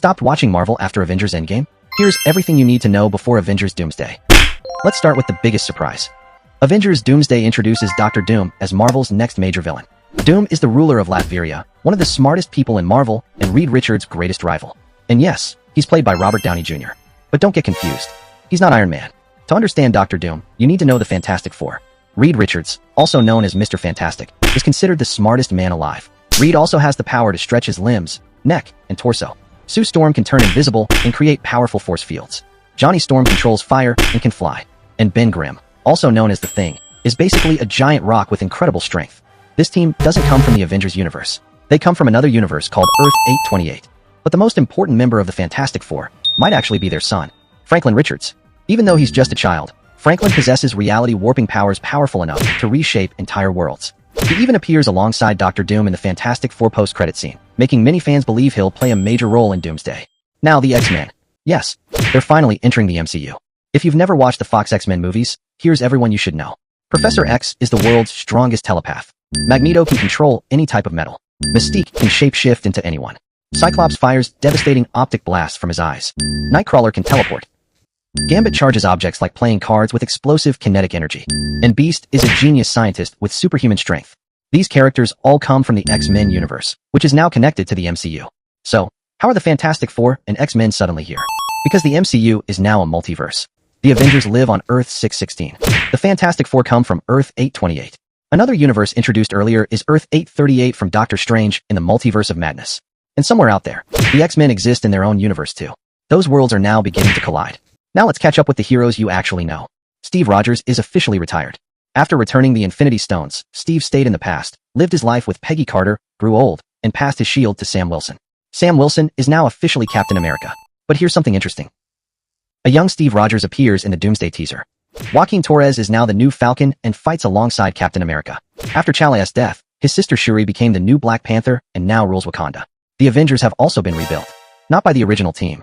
Stopped watching Marvel after Avengers Endgame? Here's everything you need to know before Avengers Doomsday. Let's start with the biggest surprise. Avengers Doomsday introduces Doctor Doom as Marvel's next major villain. Doom is the ruler of Latveria, one of the smartest people in Marvel, and Reed Richards' greatest rival. And yes, he's played by Robert Downey Jr. But don't get confused. He's not Iron Man. To understand Doctor Doom, you need to know the Fantastic Four. Reed Richards, also known as Mr. Fantastic, is considered the smartest man alive. Reed also has the power to stretch his limbs, neck, and torso. Sue Storm can turn invisible and create powerful force fields. Johnny Storm controls fire and can fly. And Ben Grimm, also known as The Thing, is basically a giant rock with incredible strength. This team doesn't come from the Avengers universe. They come from another universe called Earth 828. But the most important member of the Fantastic Four might actually be their son, Franklin Richards. Even though he's just a child, Franklin possesses reality warping powers powerful enough to reshape entire worlds. He even appears alongside Doctor Doom in the Fantastic Four post-credit scene, making many fans believe he'll play a major role in Doomsday. Now the X-Men. Yes, they're finally entering the MCU. If you've never watched the Fox X-Men movies, here's everyone you should know. Professor X is the world's strongest telepath. Magneto can control any type of metal. Mystique can shapeshift into anyone. Cyclops fires devastating optic blasts from his eyes. Nightcrawler can teleport. Gambit charges objects like playing cards with explosive kinetic energy. And Beast is a genius scientist with superhuman strength. These characters all come from the X-Men universe, which is now connected to the MCU. So, how are the Fantastic Four and X-Men suddenly here? Because the MCU is now a multiverse. The Avengers live on Earth 616. The Fantastic Four come from Earth 828. Another universe introduced earlier is Earth 838 from Doctor Strange in the Multiverse of Madness. And somewhere out there, the X-Men exist in their own universe too. Those worlds are now beginning to collide. Now let's catch up with the heroes you actually know. Steve Rogers is officially retired. After returning the Infinity Stones, Steve stayed in the past, lived his life with Peggy Carter, grew old, and passed his shield to Sam Wilson. Sam Wilson is now officially Captain America. But here's something interesting. A young Steve Rogers appears in the Doomsday teaser. Joaquin Torres is now the new Falcon and fights alongside Captain America. After T'Challa's death, his sister Shuri became the new Black Panther and now rules Wakanda. The Avengers have also been rebuilt. Not by the original team,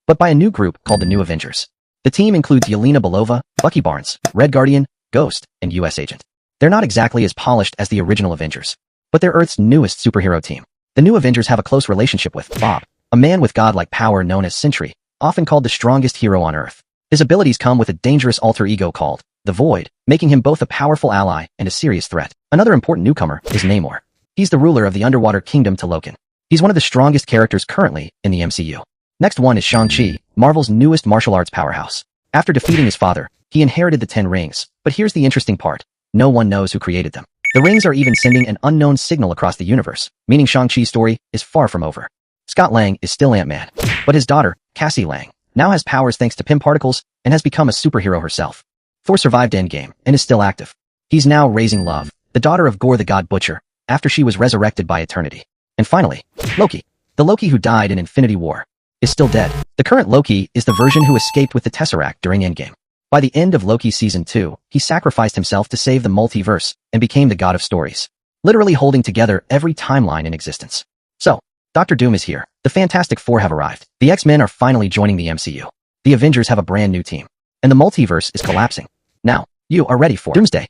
but by a new group called the New Avengers. The team includes Yelena Belova, Bucky Barnes, Red Guardian, Ghost, and US Agent. They're not exactly as polished as the original Avengers, but they're Earth's newest superhero team. The New Avengers have a close relationship with Bob, a man with godlike power known as Sentry, often called the strongest hero on Earth. His abilities come with a dangerous alter ego called the Void, making him both a powerful ally and a serious threat. Another important newcomer is Namor. He's the ruler of the underwater kingdom Talokan. He's one of the strongest characters currently in the MCU. Next one is Shang-Chi, Marvel's newest martial arts powerhouse. After defeating his father, he inherited the 10 rings. But here's the interesting part. No one knows who created them. The rings are even sending an unknown signal across the universe, meaning Shang-Chi's story is far from over. Scott Lang is still Ant-Man, but his daughter, Cassie Lang, now has powers thanks to Pym particles and has become a superhero herself. Thor survived Endgame and is still active. He's now raising Love, the daughter of Gore the God Butcher, after she was resurrected by Eternity. And finally, Loki. The Loki who died in Infinity War is still dead. The current Loki is the version who escaped with the Tesseract during Endgame. By the end of Loki Season 2, he sacrificed himself to save the multiverse and became the god of stories, literally holding together every timeline in existence. So, Doctor Doom is here. The Fantastic Four have arrived. The X-Men are finally joining the MCU. The Avengers have a brand new team. And the multiverse is collapsing. Now, you are ready for Doomsday.